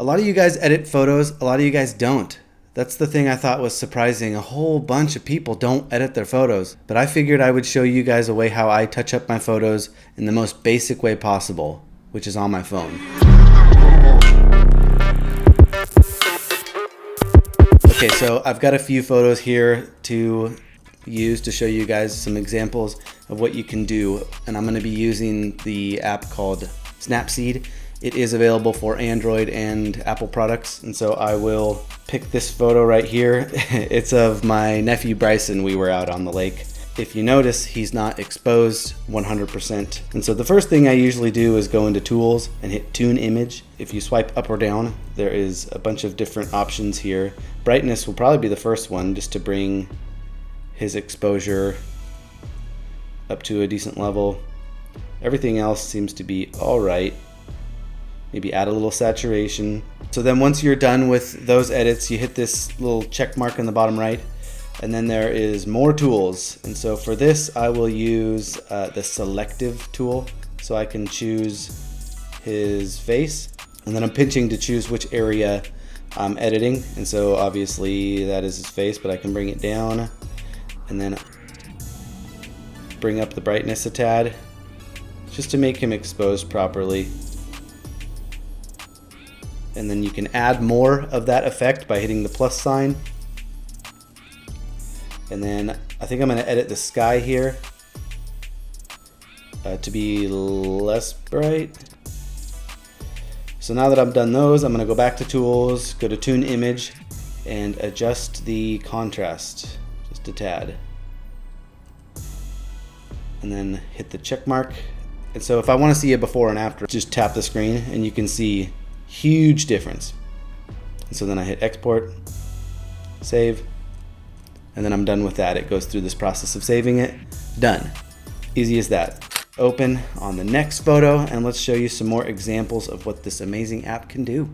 A lot of you guys edit photos, a lot of you guys don't. That's the thing I thought was surprising. A whole bunch of people don't edit their photos. But I figured I would show you guys a way how I touch up my photos in the most basic way possible, which is on my phone. Okay, so I've got a few photos here to use to show you guys some examples of what you can do. And I'm going to be using the app called Snapseed. It is available for Android and Apple products, and so I will pick this photo right here. It's of my nephew Bryson. We were out on the lake. If you notice, he's not exposed 100%. And so the first thing I usually do is go into Tools and hit Tune Image. If you swipe up or down, there is a bunch of different options here. Brightness will probably be the first one, just to bring his exposure up to a decent level. Everything else seems to be all right. Maybe add a little saturation. So then once you're done with those edits, you hit this little check mark in the bottom right, and then there is more tools. And so for this, I will use the selective tool. So I can choose his face, and then I'm pinching to choose which area I'm editing. And so obviously that is his face, but I can bring it down and then bring up the brightness a tad, just to make him exposed properly. And then you can add more of that effect by hitting the plus sign. And then I think I'm going to edit the sky here to be less bright. So now that I've done those, I'm going to go back to Tools, go to Tune Image, and adjust the contrast just a tad. And then hit the check mark. And so if I want to see a before and after, just tap the screen and you can see huge difference. And so then I hit export, save, and then I'm done with that. It goes through this process of saving it. Done. Easy as that. Open on the next photo, and let's show you some more examples of what this amazing app can do.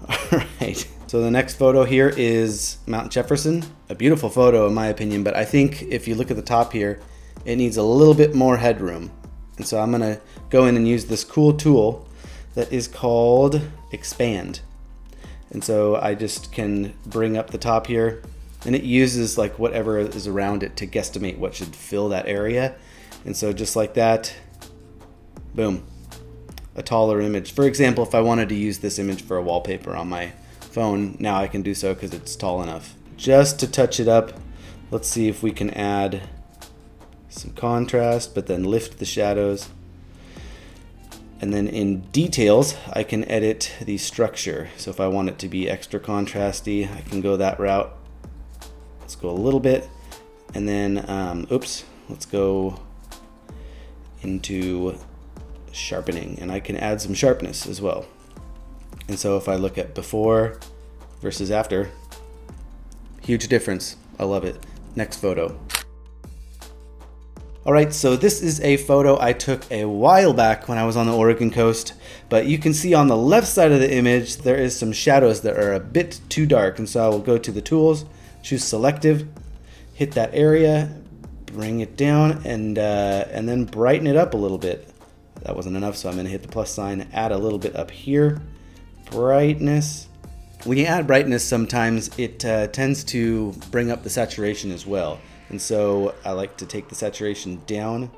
All right. So the next photo here is Mount Jefferson. A beautiful photo in my opinion, but I think if you look at the top here, it needs a little bit more headroom. And so I'm gonna go in and use this cool tool that is called Expand. And so I just can bring up the top here, and it uses like whatever is around it to guesstimate what should fill that area. And so just like that, boom, a taller image. For example, if I wanted to use this image for a wallpaper on my phone, now I can do so because it's tall enough. Just to touch it up, let's see if we can add some contrast, but then lift the shadows. And then in details, I can edit the structure. So if I want it to be extra contrasty, I can go that route. Let's go a little bit. And then, let's go into sharpening. And I can add some sharpness as well. And so if I look at before versus after, huge difference. I love it. Next photo. All right, so this is a photo I took a while back when I was on the Oregon coast, but you can see on the left side of the image, there is some shadows that are a bit too dark. And so I will go to the tools, choose selective, hit that area, bring it down, and then brighten it up a little bit. That wasn't enough, so I'm gonna hit the plus sign, add a little bit up here, brightness. When you add brightness, sometimes it tends to bring up the saturation as well. And so I like to take the saturation down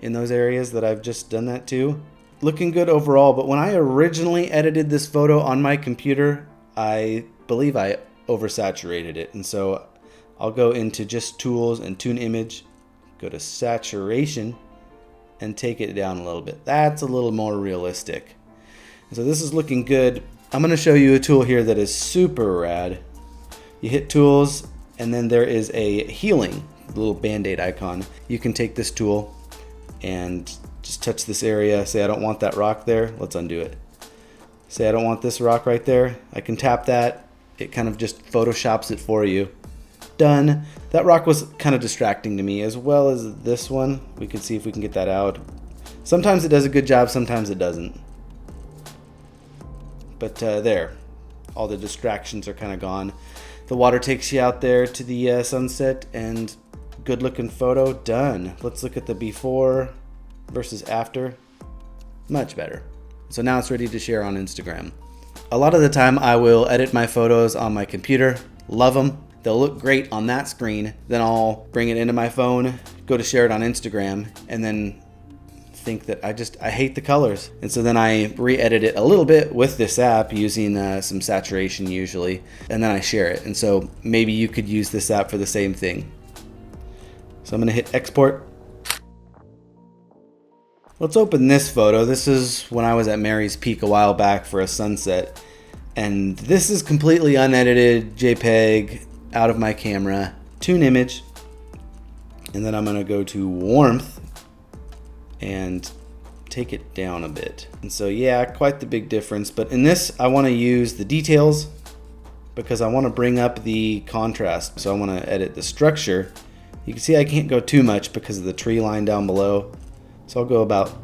in those areas that I've just done that to. Looking good overall, but when I originally edited this photo on my computer, I believe I oversaturated it. And so I'll go into just Tools and Tune Image, go to Saturation, and take it down a little bit. That's a little more realistic. And so this is looking good. I'm gonna show you a tool here that is super rad. You hit Tools, and then there is a healing little band-aid icon. You can take this tool and just touch this area. Say I don't want that rock there. Let's undo it. Say I don't want this rock right there. I can tap that. It kind of just photoshops it for you. Done. That rock was kind of distracting to me, as well as this one. We can see if we can get that out. Sometimes it does a good job, sometimes it doesn't. But there, all the distractions are kind of gone. The water takes you out there to the sunset, and good looking photo, done. Let's look at the before versus after. Much better. So now it's ready to share on Instagram. A lot of the time I will edit my photos on my computer, love them. They'll look great on that screen. Then I'll bring it into my phone, go to share it on Instagram, and then think that I hate the colors. And so then I re-edit it a little bit with this app using some saturation usually, and then I share it. And so maybe you could use this app for the same thing. So I'm gonna hit export. Let's open this photo. This is when I was at Mary's Peak a while back for a sunset. And this is completely unedited JPEG out of my camera. Tune image. And then I'm gonna go to warmth and take it down a bit. And so yeah, quite the big difference. But in this, I wanna use the details because I wanna bring up the contrast. So I wanna edit the structure. You can see I can't go too much because of the tree line down below. So I'll go about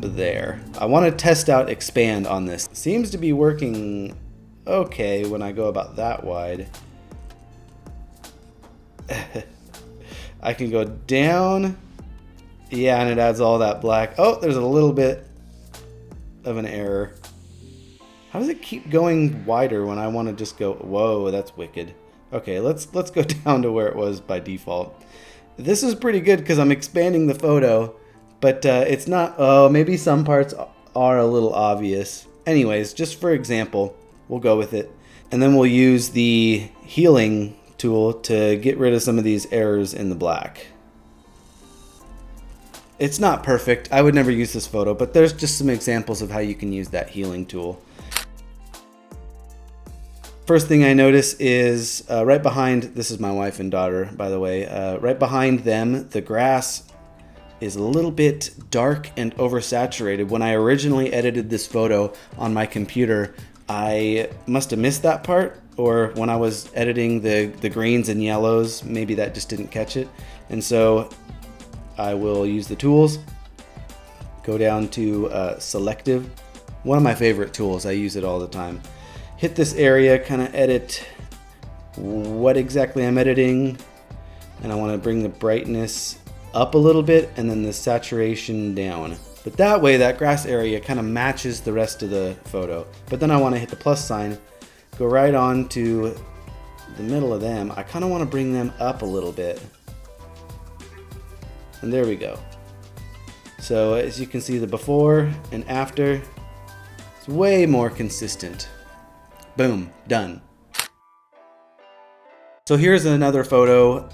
there. I want to test out expand on this. Seems to be working okay when I go about that wide. I can go down. Yeah, and it adds all that black. Oh, there's a little bit of an error. How does it keep going wider when I want to just go, whoa, that's wicked. Okay, let's go down to where it was by default. This is pretty good because I'm expanding the photo. But it's not, oh, maybe some parts are a little obvious. Anyways, just for example, we'll go with it. And then we'll use the healing tool to get rid of some of these errors in the black. It's not perfect. I would never use this photo, but there's just some examples of how you can use that healing tool. First thing I notice is right behind, this is my wife and daughter, by the way, right behind them, the grass is a little bit dark and oversaturated. When I originally edited this photo on my computer, I must have missed that part, or when I was editing the greens and yellows, maybe that just didn't catch it. And so I will use the tools, go down to selective, one of my favorite tools, I use it all the time. Hit this area, kind of edit what exactly I'm editing, and I want to bring the brightness up a little bit and then the saturation down. But that way that grass area kind of matches the rest of the photo. But then I want to hit the plus sign, go right on to the middle of them. I kind of want to bring them up a little bit. And there we go. So as you can see, the before and after, it's way more consistent. Boom, done. So here's another photo.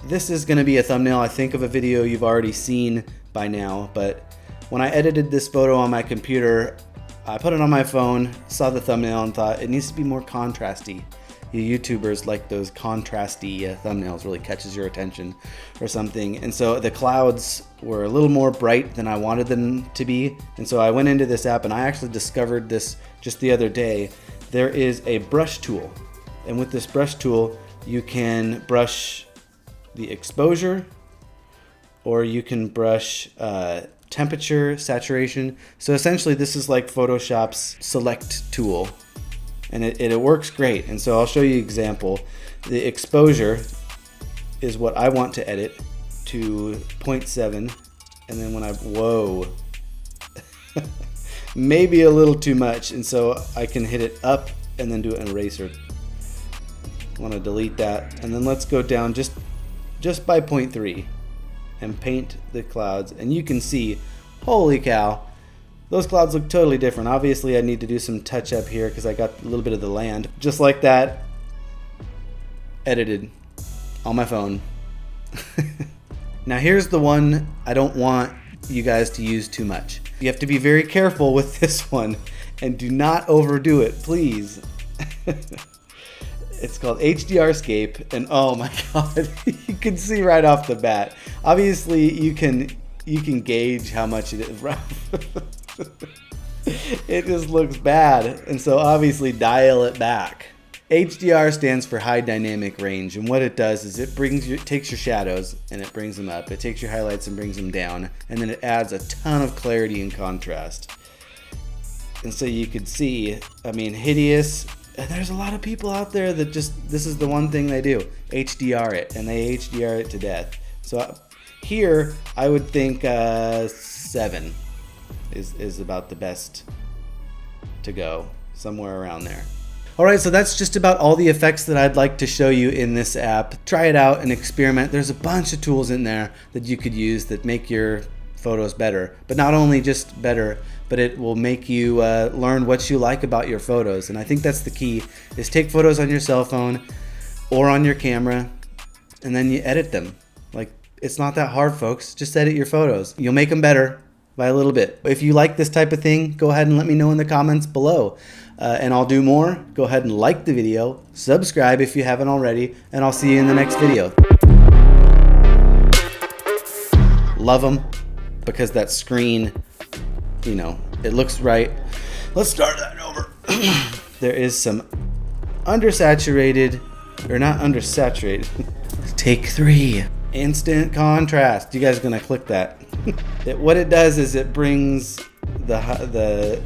This is going to be a thumbnail, I think, of a video you've already seen by now, but when I edited this photo on my computer, I put it on my phone, saw the thumbnail, and thought it needs to be more contrasty. You YouTubers like those contrasty thumbnails, really catches your attention or something. And so the clouds were a little more bright than I wanted them to be. And so I went into this app, and I actually discovered this just the other day. There is a brush tool. And with this brush tool, you can brush the exposure, or you can brush temperature, saturation. So essentially this is like Photoshop's select tool, and it works great. And so I'll show you an example. The exposure is what I want to edit to 0.7, and then when whoa, maybe a little too much, and so I can hit it up and then do an eraser. I want to delete that, and then let's go down just by 0.3 and paint the clouds, and you can see, holy cow, those clouds look totally different. Obviously I need to do some touch up here because I got a little bit of the land. Just like that, edited on my phone. Now here's the one I don't want you guys to use too much. You have to be very careful with this one and do not overdo it, please. It's called HDRscape, and oh my god, you can see right off the bat. Obviously, you can gauge how much it is rough. It just looks bad, and so obviously dial it back. HDR stands for high dynamic range, and what it does is it takes your shadows and it brings them up. It takes your highlights and brings them down, and then it adds a ton of clarity and contrast. And so you could see, I mean, hideous. And there's a lot of people out there that this is the one thing they do, HDR it, and they HDR it to death. So here, I would think 7 is about the best to go, somewhere around there. Alright, so that's just about all the effects that I'd like to show you in this app. Try it out and experiment. There's a bunch of tools in there that you could use that make your photos better. But not only just better, but it will make you learn what you like about your photos. And I think that's the key, is take photos on your cell phone or on your camera, and then you edit them. Like, it's not that hard, folks. Just edit your photos. You'll make them better by a little bit. If you like this type of thing, go ahead and let me know in the comments below. And I'll do more. Go ahead and like the video, subscribe if you haven't already, and I'll see you in the next video. Love them, because that screen, you know, it looks right. Let's start that over. There is some undersaturated, or not undersaturated. Take 3. Instant contrast. You guys are gonna click that. What it does is it brings the